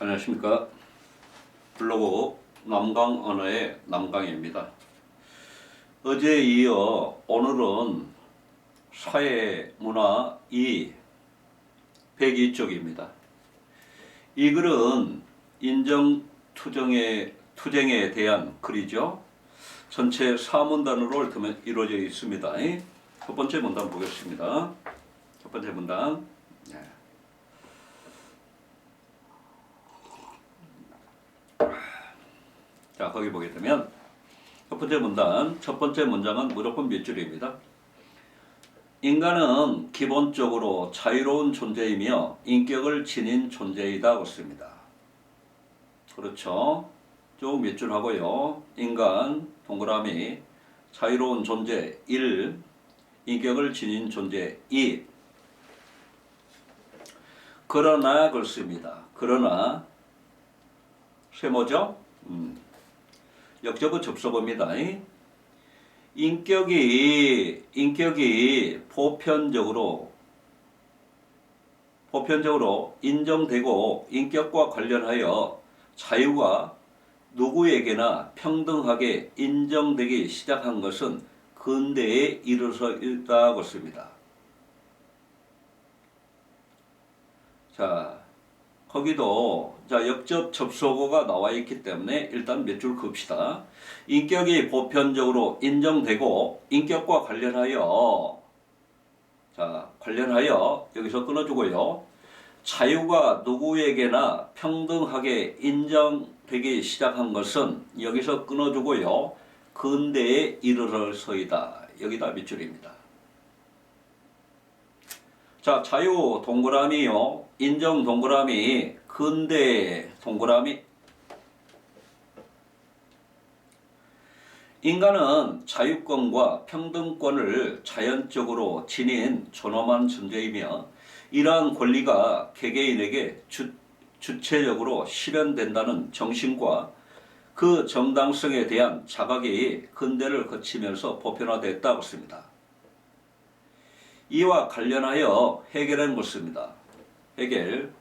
안녕하십니까. 블로그 남강 언어의 남강입니다. 어제에 이어 오늘은 사회, 문화 102쪽입니다. 이 글은 투쟁에 대한 글이죠. 전체 4문단으로 이루어져 있습니다. 첫 번째 문단 보겠습니다. 첫 번째 문단. 자, 거기 보게 되면 첫 번째 문단, 첫 번째 문장은 무조건 몇 줄입니다. 인간은 기본적으로 자유로운 존재이며 인격을 지닌 존재이다. 그렇습니다. 그렇죠. 쭉 몇 줄 하고요. 인간, 동그라미, 자유로운 존재 1, 인격을 지닌 존재 2. 그러나 그렇습니다. 그러나 세모죠? 역접은 접속어입니다. 인격이 보편적으로 인정되고 인격과 관련하여 자유가 누구에게나 평등하게 인정되기 시작한 것은 근대에 이르러서 있다고 씁니다. 자, 거기도 역접 접속어가 나와 있기 때문에 일단 몇 줄 긋읍시다. 인격이 보편적으로 인정되고 인격과 관련하여 여기서 끊어주고요. 자유가 누구에게나 평등하게 인정되기 시작한 것은 여기서 끊어주고요. 근대에 이르러서이다. 여기다 몇 줄입니다. 자, 자유 동그라미요. 인정 동그라미, 근대 동그라미. 인간은 자유권과 평등권을 자연적으로 지닌 존엄한 존재이며 이러한 권리가 개개인에게 주체적으로 실현된다는 정신과 그 정당성에 대한 자각이 근대를 거치면서 보편화됐다고 씁니다. 이와 관련하여 해겔은 묻습니다. 해겔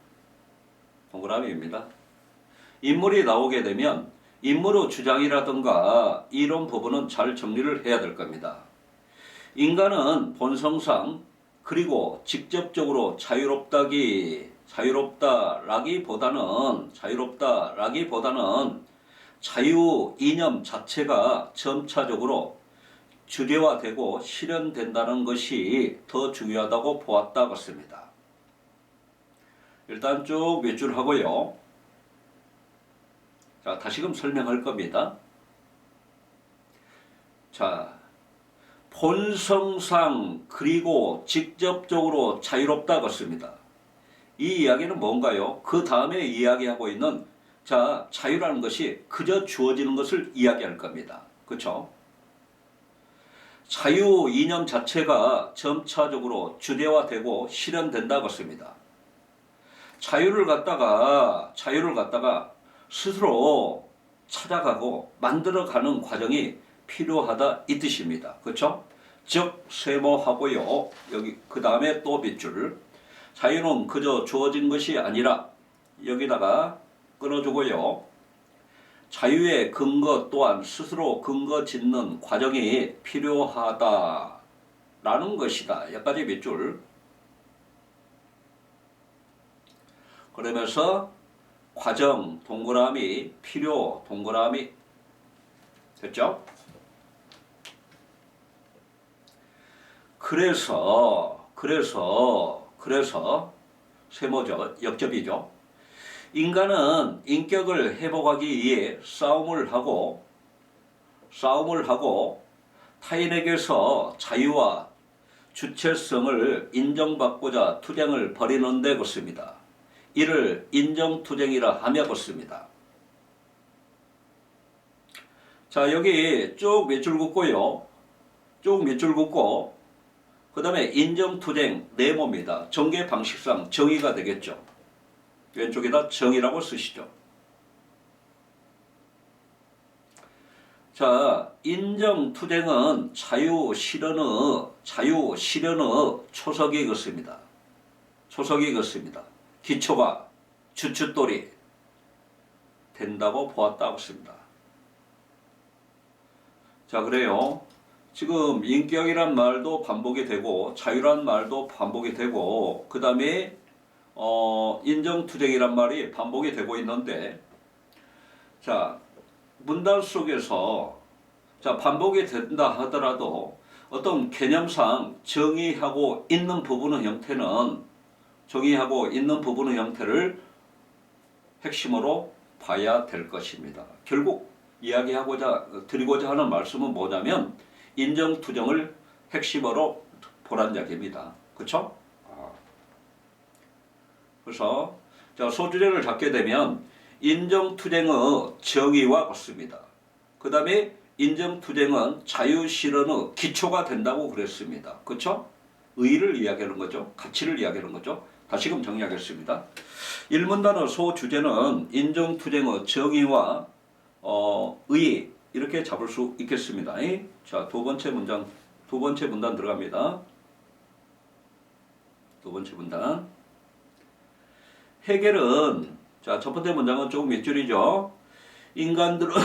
동그라미입니다. 인물이 나오게 되면 인물의 주장이라든가 이론 부분은 잘 정리를 해야 될 겁니다. 인간은 본성상 그리고 직접적으로 자유롭다라기보다는 자유 이념 자체가 점차적으로 주체화되고 실현된다는 것이 더 중요하다고 보았다고 했습니다. 일단 쭉 몇 줄 하고요. 자, 다시금 설명할 겁니다. 자, 본성상 그리고 직접적으로 자유롭다고 했습니다. 이 이야기는 뭔가요? 그 다음에 이야기하고 있는 자유라는 것이 그저 주어지는 것을 이야기할 겁니다. 그렇죠? 자유 이념 자체가 점차적으로 주체화되고 실현된다고 했습니다. 자유를 갖다가 스스로 찾아가고 만들어가는 과정이 필요하다 이 뜻입니다. 그렇죠? 즉 세모하고요. 여기 그 다음에 또 몇 줄. 자유는 그저 주어진 것이 아니라 여기다가 끊어주고요. 자유의 근거 또한 스스로 근거 짓는 과정이 필요하다라는 것이다. 여기까지 몇 줄. 그러면서 과정 동그라미, 필요 동그라미. 됐죠? 그래서 세모죠. 역접이죠. 인간은 인격을 회복하기 위해 싸움을 하고 타인에게서 자유와 주체성을 인정받고자 투쟁을 벌이는 데 그렇습니다. 이를 인정투쟁이라 하며 그렇습니다. 자, 여기 쭉 몇 줄 긋고요. 그 다음에 인정투쟁 네모입니다. 전개 방식상 정의가 되겠죠. 왼쪽에다 정의라고 쓰시죠. 자, 인정투쟁은 자유 실현의 초석이 긋습니다. 기초가 주춧돌이, 된다고 보았다고 했습니다. 자, 그래요. 지금 인격이란 말도 반복이 되고 자유란 말도 반복이 되고 그 다음에 인정투쟁이란 말이 반복이 되고 있는데, 자, 문단 속에서 자 반복이 된다 하더라도 어떤 개념상 정의하고 있는 부분의 형태를 핵심으로 봐야 될 것입니다. 결국 드리고자 하는 말씀은 뭐냐면 인정투쟁을 핵심으로 보란 이야기입니다. 그렇죠? 그래서 자, 소주제를 잡게 되면 인정투쟁의 정의와 같습니다. 그 다음에 인정투쟁은 자유실현의 기초가 된다고 그랬습니다. 그렇죠? 의의를 이야기하는 거죠. 가치를 이야기하는 거죠. 다시금 정리하겠습니다. 1문단의 소주제는 인정투쟁의 정의와 의의 이렇게 잡을 수 있겠습니다. 자, 두 번째 문단 들어갑니다. 두 번째 문단. 해겔은 자, 첫 번째 문장은 조금 밑줄이죠. 인간들은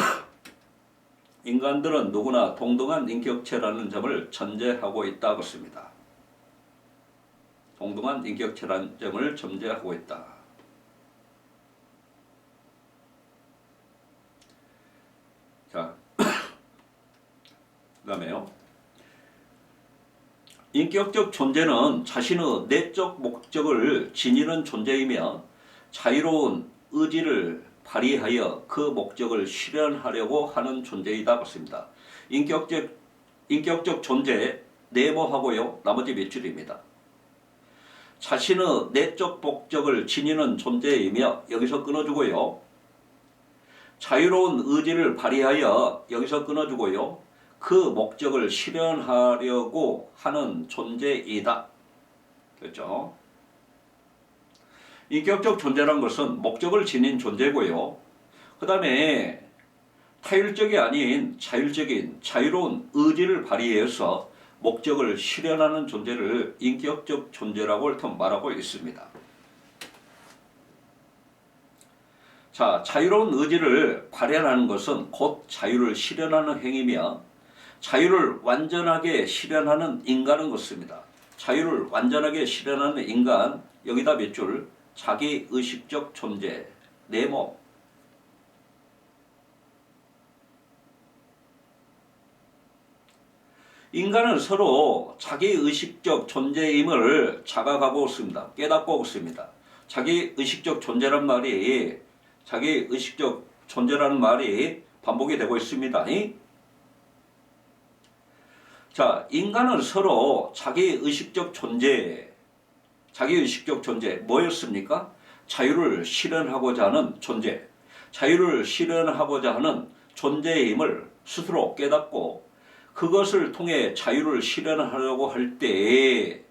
누구나 동등한 인격체라는 점을 전제하고 있다고 했습니다. 동등한 인격체라는 점을 전제하고 있다. 자, 그 다음에요. 인격적 존재는 자신의 내적 목적을 지니는 존재이며 자유로운 의지를 발휘하여 그 목적을 실현하려고 하는 존재이다 같습니다. 인격적 존재 네모하고요. 나머지 몇 줄입니다. 자신의 내적 목적을 지니는 존재이며 여기서 끊어주고요. 자유로운 의지를 발휘하여 여기서 끊어주고요. 그 목적을 실현하려고 하는 존재이다. 그렇죠? 인격적 존재란 것은 목적을 지닌 존재고요. 그 다음에 타율적이 아닌 자율적인 자유로운 의지를 발휘해서 목적을 실현하는 존재를 인격적 존재라고 말하고 있습니다. 자, 자유로운 의지를 발현하는 것은 곧 자유를 실현하는 행위며 자유를 완전하게 실현하는 인간은 것입니다. 자유를 완전하게 실현하는 인간, 여기다 몇 줄, 자기의식적 존재, 네모. 인간은 서로 자기의식적 존재임을 자각하고 있습니다. 깨닫고 있습니다. 자기의식적 존재란 말이 자기의식적 존재라는 말이 반복이 되고 있습니다. 자, 인간은 서로 자기의식적 존재 뭐였습니까? 자유를 실현하고자 하는 존재, 자유를 실현하고자 하는 존재임을 스스로 깨닫고 그것을 통해 자유를 실현하려고 할 때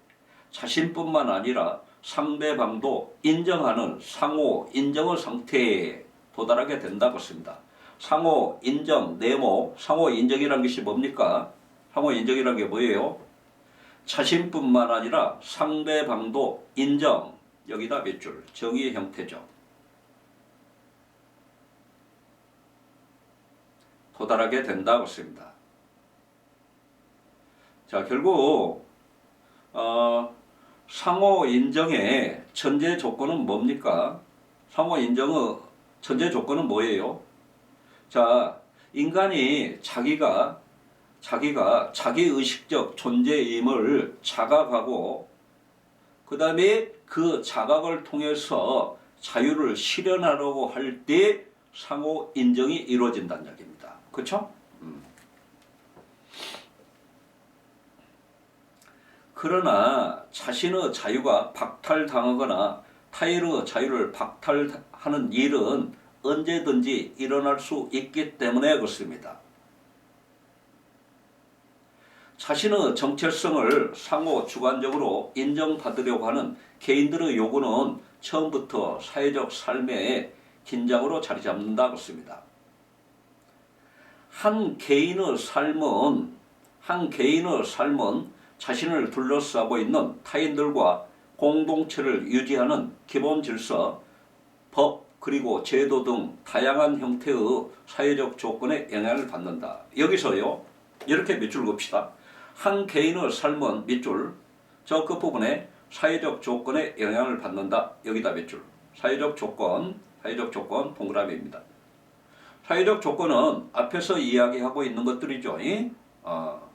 자신뿐만 아니라 상대방도 인정하는 상호 인정의 상태에 도달하게 된다고 했습니다. 상호 인정, 네모, 상호 인정이라는 것이 뭡니까? 상호 인정이라는 게 뭐예요? 자신뿐만 아니라 상대방도 인정, 여기다 몇 줄, 정의의 형태죠. 도달하게 된다고 했습니다. 자, 결국 상호 인정의 전제 조건은 뭡니까? 상호 인정의 전제 조건은 뭐예요? 자, 인간이 자기가 자기의식적 존재임을 자각하고 그 다음에 그 자각을 통해서 자유를 실현하려고 할 때 상호 인정이 이루어진다는 이야기입니다. 그렇죠? 그러나 자신의 자유가 박탈당하거나 타인의 자유를 박탈하는 일은 언제든지 일어날 수 있기 때문에 그렇습니다. 자신의 정체성을 상호 주관적으로 인정받으려고 하는 개인들의 요구는 처음부터 사회적 삶의 긴장으로 자리 잡는다 그렇습니다. 한 개인의 삶은 자신을 둘러싸고 있는 타인들과 공동체를 유지하는 기본 질서, 법, 그리고 제도 등 다양한 형태의 사회적 조건에 영향을 받는다. 여기서요. 이렇게 밑줄 그읍시다. 한 개인의 삶은 밑줄, 저 끝부분에 사회적 조건에 영향을 받는다. 여기다 밑줄. 사회적 조건 동그라미입니다. 사회적 조건은 앞에서 이야기하고 있는 것들이죠.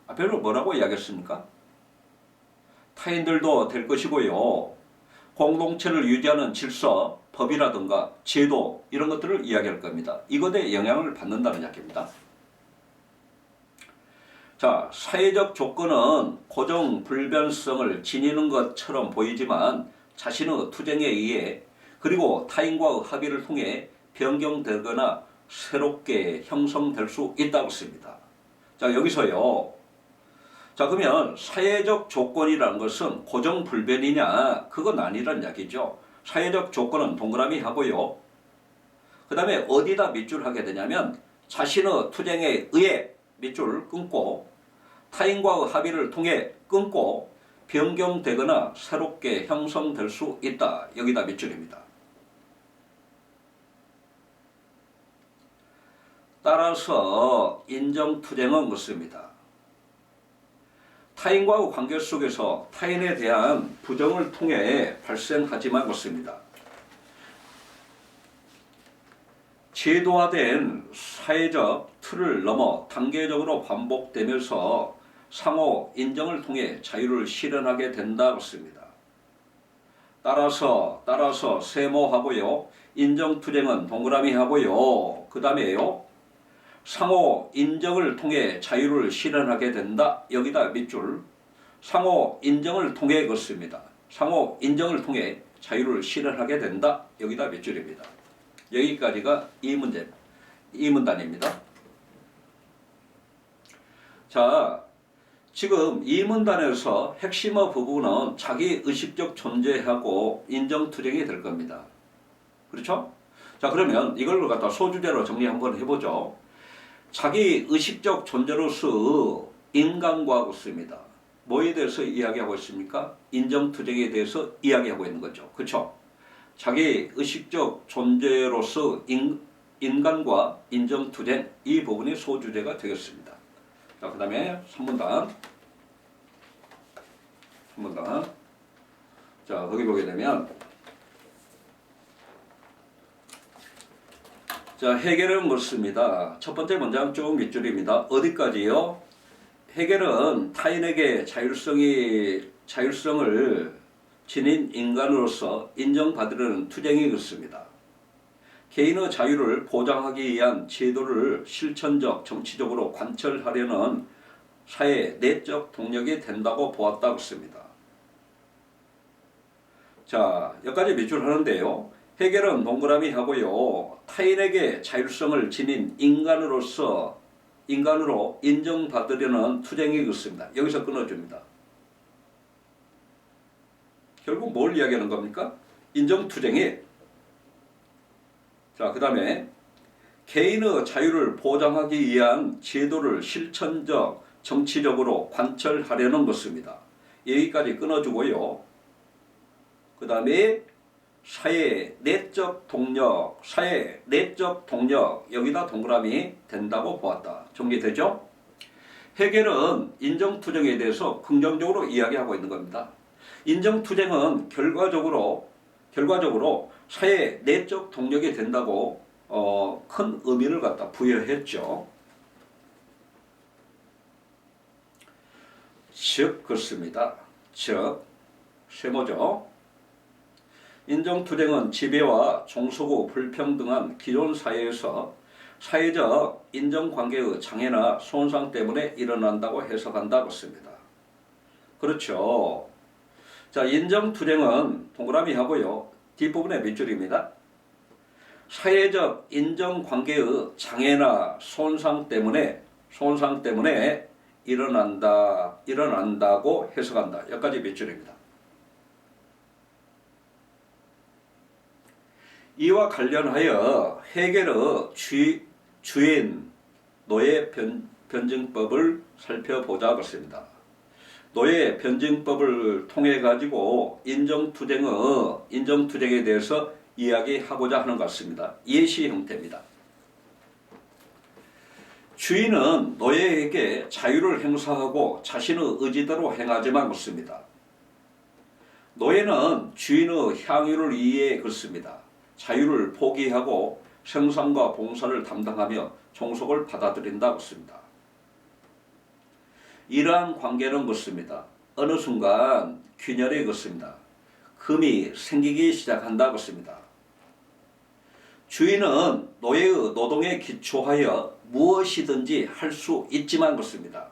앞에서 뭐라고 이야기했습니까? 타인들도 될 것이고요. 공동체를 유지하는 질서, 법이라든가 제도 이런 것들을 이야기할 겁니다. 이것에 영향을 받는다는 이야기입니다. 자, 사회적 조건은 고정 불변성을 지니는 것처럼 보이지만 자신의 투쟁에 의해 그리고 타인과의 합의를 통해 변경되거나 새롭게 형성될 수 있다고 씁니다. 자, 여기서요. 자, 그러면 사회적 조건이라는 것은 고정불변이냐? 그건 아니란 이야기죠. 사회적 조건은 동그라미 하고요. 그 다음에 어디다 밑줄 하게 되냐면 자신의 투쟁에 의해 밑줄 끊고 타인과의 합의를 통해 끊고 변경되거나 새롭게 형성될 수 있다. 여기다 밑줄입니다. 따라서 인정투쟁은 묻습니다. 타인과의 관계 속에서 타인에 대한 부정을 통해 발생하지만 묻습니다. 제도화된 사회적 틀을 넘어 단계적으로 반복되면서 상호 인정을 통해 자유를 실현하게 된다 묻습니다. 따라서 세모하고요. 인정투쟁은 동그라미 하고요. 그 다음에요. 상호 인정을 통해 자유를 실현하게 된다. 여기다 밑줄. 상호 인정을 통해 그렇습니다. 상호 인정을 통해 자유를 실현하게 된다. 여기다 밑줄입니다. 여기까지가 이 문단입니다. 자, 지금 이 문단에서 핵심의 부분은 자기 의식적 존재하고 인정투쟁이 될 겁니다. 그렇죠? 자, 그러면 이걸 갖다 소주제로 정리 한번 해보죠. 자기 의식적 존재로서 인간과 같습니다. 뭐에 대해서 이야기하고 있습니까? 인정투쟁에 대해서 이야기하고 있는 거죠. 그렇죠? 자기 의식적 존재로서 인간과 인정투쟁, 이 부분이 소주제가 되겠습니다. 자, 그 다음에 3문단. 자, 거기 보게 되면 자, 해겔은 묻습니다. 첫 번째 문장 쭉 밑줄입니다. 어디까지요? 해겔은 타인에게 자율성을 지닌 인간으로서 인정받으려는 투쟁이 있습니다. 개인의 자유를 보장하기 위한 제도를 실천적, 정치적으로 관철하려는 사회 내적 동력이 된다고 보았다고 씁니다. 자, 여기까지 밑줄 하는데요. 해겔은 동그라미 하고요. 타인에게 자율성을 지닌 인간으로 인정받으려는 투쟁이 있습니다. 여기서 끊어줍니다. 결국 뭘 이야기하는 겁니까? 인정투쟁이. 자, 그 다음에 개인의 자유를 보장하기 위한 제도를 실천적, 정치적으로 관철하려는 것입니다. 여기까지 끊어주고요. 그 다음에 사회 내적 동력, 여기다 동그라미 된다고 보았다. 정리되죠? 해겔은 인정투쟁에 대해서 긍정적으로 이야기하고 있는 겁니다. 인정투쟁은 결과적으로 사회 내적 동력이 된다고 큰 의미를 갖다 부여했죠. 즉 그렇습니다. 즉 세모죠. 인정투쟁은 지배와 종속의 불평등한 기존 사회에서 사회적 인정관계의 장애나 손상 때문에 일어난다고 해석한다고 씁니다. 그렇죠. 자, 인정투쟁은 동그라미 하고요. 뒷부분에 밑줄입니다. 사회적 인정관계의 장애나 손상 때문에 일어난다고 해석한다. 여기까지 밑줄입니다. 이와 관련하여 해겔의 주인 노예 변증법을 살펴보자 그렇습니다. 노예 변증법을 통해 가지고 인정투쟁에 대해서 이야기하고자 하는 것 같습니다. 예시 형태입니다. 주인은 노예에게 자유를 행사하고 자신의 의지대로 행하지만 않습니다. 노예는 주인의 향유를 위해 긋습니다. 자유를 포기하고 생산과 봉사를 담당하며 종속을 받아들인다 긋습니다. 이러한 관계는 긋습니다. 어느 순간 균열이 긋습니다. 금이 생기기 시작한다 긋습니다. 주인은 노예의 노동에 기초하여 무엇이든지 할 수 있지만 긋습니다.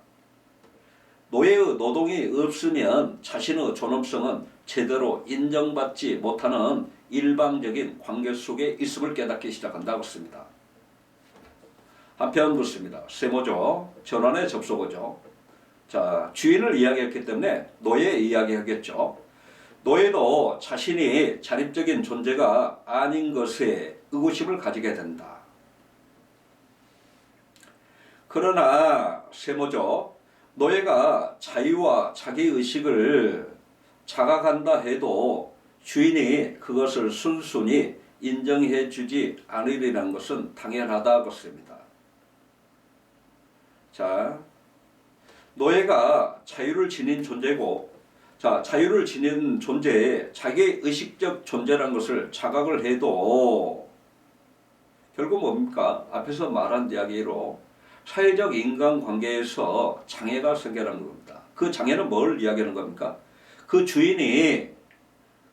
노예의 노동이 없으면 자신의 존엄성은 제대로 인정받지 못하는 일방적인 관계 속에 있음을 깨닫기 시작한다고 했습니다. 한편 묻습니다. 세모죠. 전환의 접속어죠. 자, 주인을 이야기했기 때문에 노예 이야기하겠죠. 노예도 자신이 자립적인 존재가 아닌 것에 의구심을 가지게 된다. 그러나 세모죠. 노예가 자유와 자기의식을 자각한다 해도 주인이 그것을 순순히 인정해 주지 않으리라는 것은 당연하다고 했습니다. 자, 노예가 자유를 지닌 존재고, 자, 자유를 지닌 존재에 자기의식적 존재라는 것을 자각을 해도 결국 뭡니까? 앞에서 말한 이야기로 사회적 인간관계에서 장애가 생겨나는 겁니다. 그 장애는 뭘 이야기하는 겁니까? 그 주인이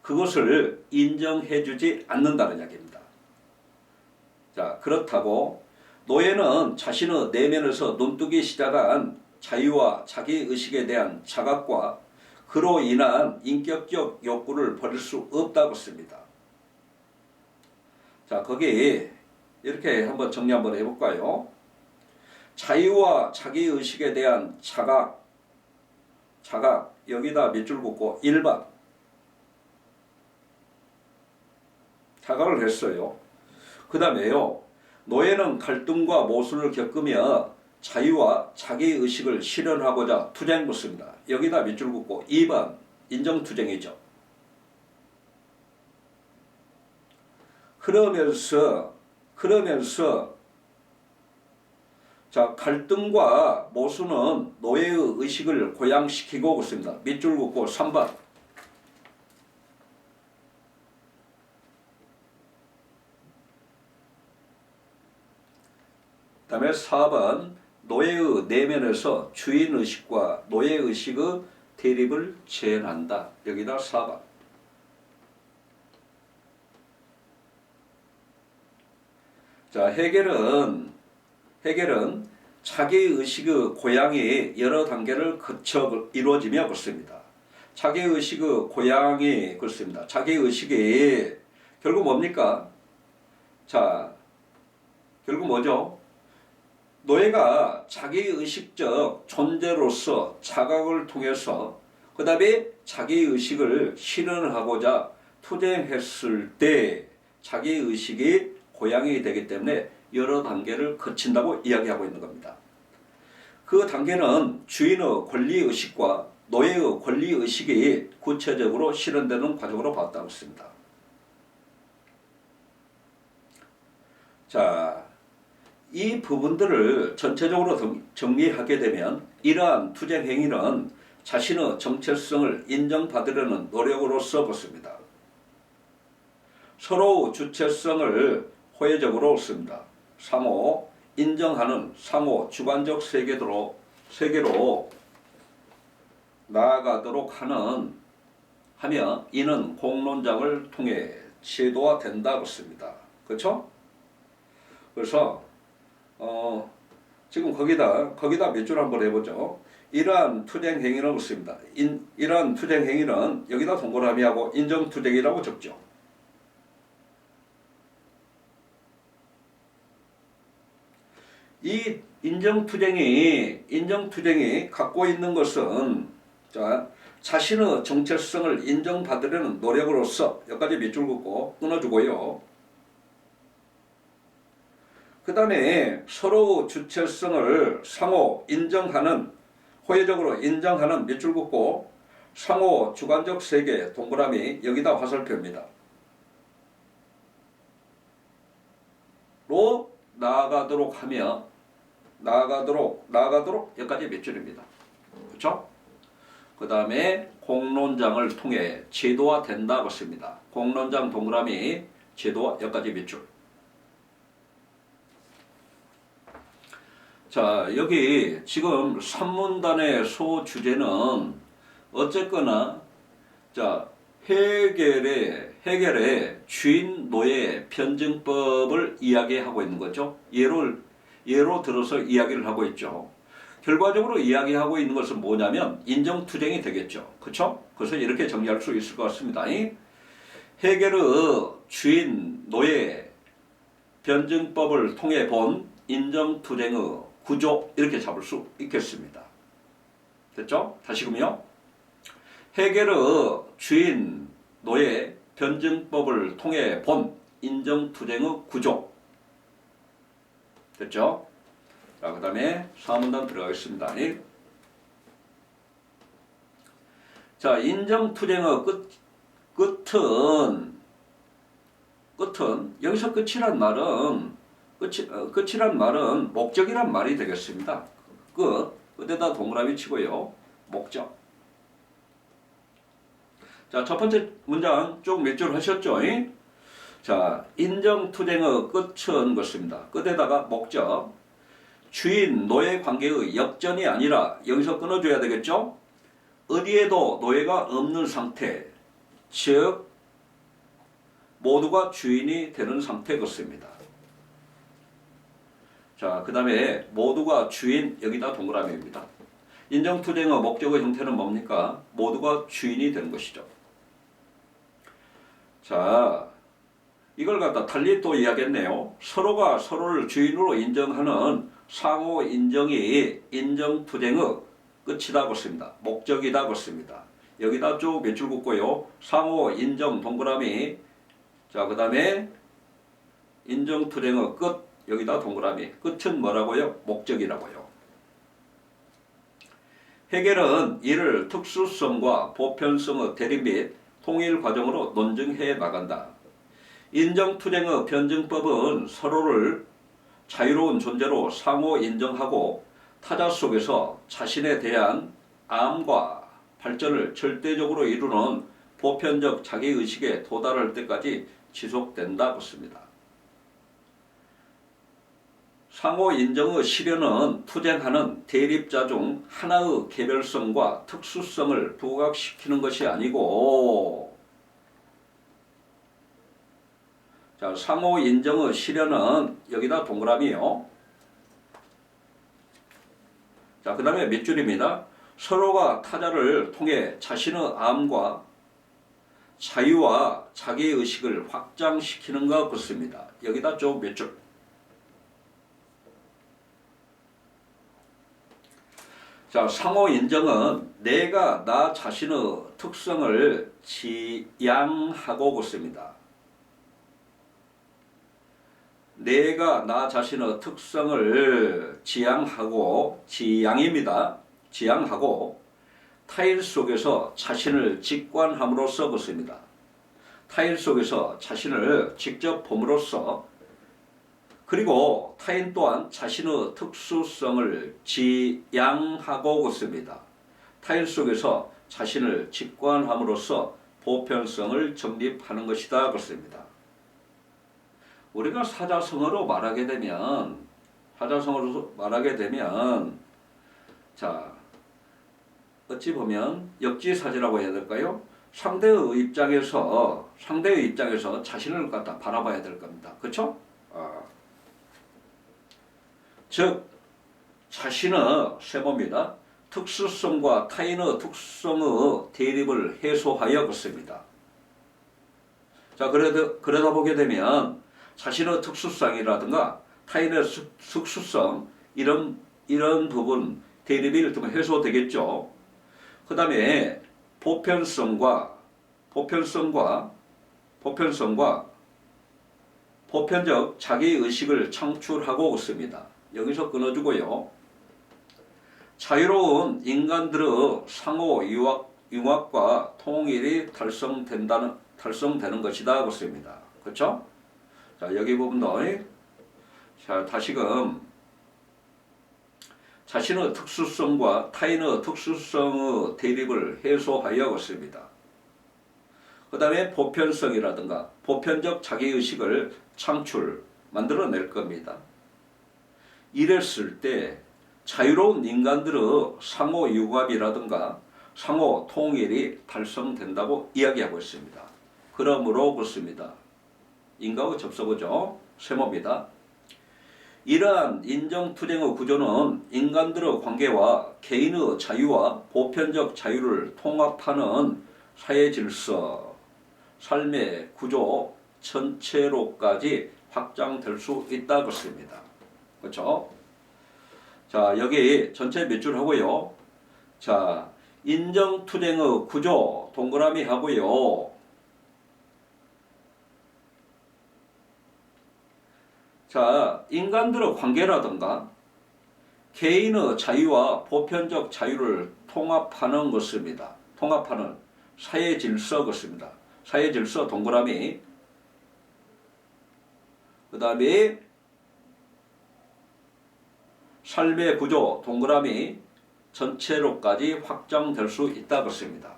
그것을 인정해주지 않는다는 이야기입니다. 자, 그렇다고 노예는 자신의 내면에서 눈뜨기 시작한 자유와 자기의식에 대한 자각과 그로 인한 인격적 욕구를 버릴 수 없다고 씁니다. 자, 거기 이렇게 한번 정리 한번 해볼까요? 자유와 자기의식에 대한 자각, 여기다 밑줄 긋고 1번 자각을 했어요. 그 다음에요, 노예는 갈등과 모순을 겪으며 자유와 자기의식을 실현하고자 투쟁했습니다. 여기다 밑줄 긋고 2번 인정투쟁이죠. 그러면서 자, 갈등과 모순은 노예의 의식을 고양시키고 있습니다. 밑줄 긋고 3번. 그 다음에 4번. 노예의 내면에서 주인의식과 노예의식의 대립을 재현한다. 여기다 4번. 자, 해결은 자기의식의 고양이 여러 단계를 거쳐 이루어지며 그렇습니다. 자기의식의 고양이 그렇습니다. 자기의식이 결국 뭡니까? 자, 결국 뭐죠? 노예가 자기의식적 존재로서 자각을 통해서 그 다음에 자기의식을 실현하고자 투쟁했을 때 자기의식이 고양이 되기 때문에 여러 단계를 거친다고 이야기하고 있는 겁니다. 그 단계는 주인의 권리의식과 노예의 권리의식이 구체적으로 실현되는 과정으로 봤다고 했습니다. 자, 이 부분들을 전체적으로 정리하게 되면 이러한 투쟁 행위는 자신의 정체성을 인정받으려는 노력으로서 보습니다. 서로 주체성을 호혜적으로 씁니다. 상호 인정하는 상호 주관적 세계로 나아가도록 하며 이는 공론장을 통해 제도화된다고 씁니다. 그렇죠? 그래서 지금 거기다 몇 줄 한번 해보죠. 이러한 투쟁 행위는 없습니다. 이러한 투쟁 행위는 여기다 동그라미하고 인정투쟁이라고 적죠. 이 인정투쟁이 갖고 있는 것은 자, 자신의 정체성을 인정받으려는 노력으로서 여기까지 밑줄 긋고 끊어주고요. 그 다음에 서로 주체성을 상호 인정하는 호혜적으로 인정하는 밑줄 긋고 상호 주관적 세계 동그라미 여기다 화살표입니다. 나아가도록 하며 나아가도록 여기까지 몇 줄입니다. 그렇죠? 그 다음에 공론장을 통해 제도화된다고 씁니다. 공론장 동그라미 제도화 여기까지 몇 줄. 자, 여기 지금 산문단의 소주제는 어쨌거나 자, 해결의 주인 노예 변증법을 이야기하고 있는 거죠. 예로 들어서 이야기를 하고 있죠. 결과적으로 이야기하고 있는 것은 뭐냐면 인정투쟁이 되겠죠. 그렇죠? 그래서 이렇게 정리할 수 있을 것 같습니다. 해결의 주인 노예 변증법을 통해 본 인정투쟁의 구조 이렇게 잡을 수 있겠습니다. 됐죠? 다시금요. 해결의 주인 노예 변증법을 통해 본 인정투쟁의 구조. 됐죠? 자, 그 다음에 사문단 들어가겠습니다. 자, 인정투쟁의 끝은 여기서 끝이란 말은 목적이란 말이 되겠습니다. 끝에다 동그라미 치고요. 목적. 자, 첫 번째 문장 쭉 몇 줄 하셨죠? 자, 인정투쟁의 끝은 것입니다. 끝에다가 목적. 주인 노예 관계의 역전이 아니라 여기서 끊어줘야 되겠죠? 어디에도 노예가 없는 상태, 즉 모두가 주인이 되는 상태 것입니다. 자, 그 다음에 모두가 주인 여기다 동그라미입니다. 인정투쟁의 목적의 형태는 뭡니까? 모두가 주인이 되는 것이죠. 자, 이걸 갖다 달리 또 이야기했네요. 서로가 서로를 주인으로 인정하는 상호 인정이 인정투쟁의 끝이다 그렇습니다. 목적이다 그렇습니다. 여기다 쭉 몇 줄 긋고요. 상호 인정 동그라미. 자, 그 다음에 인정투쟁의 끝 여기다 동그라미. 끝은 뭐라고요? 목적이라고요. 해결은 이를 특수성과 보편성의 대립 및 통일 과정으로 논증해 나간다. 인정투쟁의 변증법은 서로를 자유로운 존재로 상호 인정하고 타자 속에서 자신에 대한 암과 발전을 절대적으로 이루는 보편적 자기의식에 도달할 때까지 지속된다 그렇습니다. 상호 인정의 실현은 투쟁하는 대립자 중 하나의 개별성과 특수성을 부각시키는 것이 아니고, 자, 상호 인정의 실현은 여기다 동그라미요. 자, 그 다음에 몇 줄입니다. 서로가 타자를 통해 자신의 암과 자유와 자기의식을 확장시키는 것 같습니다. 여기다 좀 몇 줄. 자, 상호 인정은 내가 나 자신의 특성을 지양하고 있습니다. 내가 나 자신의 특성을 지양입니다. 지양하고 타인 속에서 자신을 직관함으로써 그렇습니다. 타인 속에서 자신을 직접 봄으로써 그리고 타인 또한 자신의 특수성을 지양하고 그렇습니다. 타인 속에서 자신을 직관함으로써 보편성을 정립하는 것이다 그렇습니다. 우리가 사자성어로 말하게 되면 자, 어찌 보면 역지사지라고 해야 될까요? 상대의 입장에서 자신을 갖다 바라봐야 될 겁니다. 그렇죠? 즉 자신의 세모입니다. 특수성과 타인의 특성의 대립을 해소하여 그렇습니다. 자, 그러다 보게 되면 자신의 특수성이라든가 타인의 특수성 이런 부분 대립이 일단 해소되겠죠. 그 다음에 보편적 자기의식을 창출하고 있습니다. 여기서 끊어주고요. 자유로운 인간들의 상호 융합과 통일이 달성되는 것이다 그렇습니다. 그렇죠? 자, 여기 부분도 자, 다시금 자신의 특수성과 타인의 특수성의 대립을 해소하여왔습니다. 그 다음에 보편성이라든가 보편적 자기의식을 만들어낼 겁니다. 이랬을 때 자유로운 인간들의 상호 융합이라든가 상호 통일이 달성된다고 이야기하고 있습니다. 그러므로 그렇습니다. 인과의 접속어죠. 세모입니다. 이러한 인정투쟁의 구조는 인간들의 관계와 개인의 자유와 보편적 자유를 통합하는 사회 질서, 삶의 구조 전체로까지 확장될 수 있다 그렇습니다. 그렇죠? 자, 여기 전체 몇 줄 하고요. 자, 인정투쟁의 구조 동그라미 하고요. 자, 인간들의 관계라든가 개인의 자유와 보편적 자유를 통합하는 것입니다. 통합하는 사회 질서 것입니다. 사회 질서 동그라미. 그 다음에 삶의 구조 동그라미 전체로까지 확장될 수 있다 그렇습니다.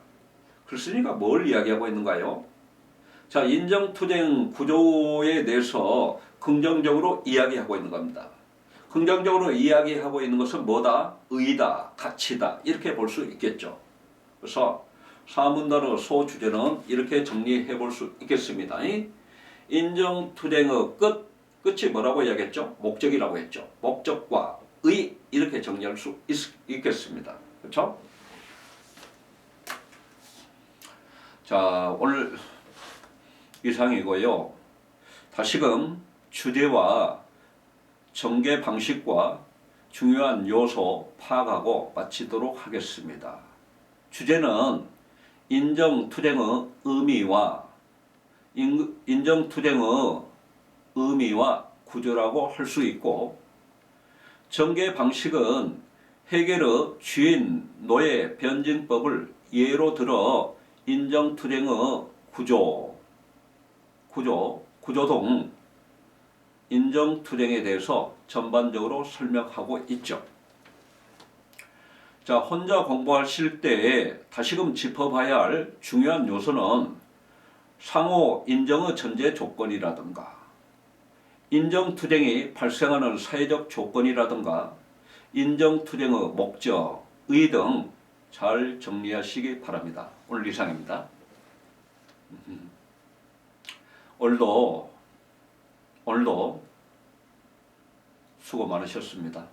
그렇으니까 뭘 이야기하고 있는가요? 자, 인정투쟁 구조에 대해서 긍정적으로 이야기하고 있는 겁니다. 긍정적으로 이야기하고 있는 것은 뭐다? 의다, 가치다 이렇게 볼 수 있겠죠. 그래서 사문단어 소주제는 이렇게 정리해 볼 수 있겠습니다. 인정투쟁의 끝이 뭐라고 이야기했죠? 목적이라고 했죠. 목적과 의 이렇게 정리할 수 있겠습니다. 그렇죠? 자, 오늘 이상이고요. 다시금 주제와 전개 방식과 중요한 요소 파악하고 마치도록 하겠습니다. 주제는 인정투쟁의 의미와 구조라고 할 수 있고, 전개 방식은 해겔의 주인 노예 변증법을 예로 들어 인정투쟁의 구조동 인정투쟁에 대해서 전반적으로 설명하고 있죠. 자, 혼자 공부하실 때 다시금 짚어봐야 할 중요한 요소는 상호 인정의 전제 조건이라든가 인정투쟁이 발생하는 사회적 조건이라든가 인정투쟁의 목적, 의 등 잘 정리하시기 바랍니다. 오늘 이상입니다. 오늘도 수고 많으셨습니다.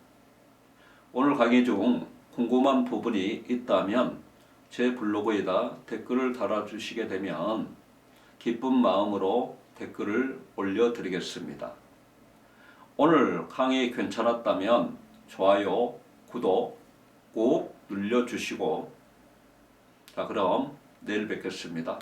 오늘 강의 중 궁금한 부분이 있다면 제 블로그에다 댓글을 달아주시게 되면 기쁜 마음으로 댓글을 올려드리겠습니다. 오늘 강의 괜찮았다면 좋아요, 구독 꼭 눌러주시고, 자, 그럼 내일 뵙겠습니다.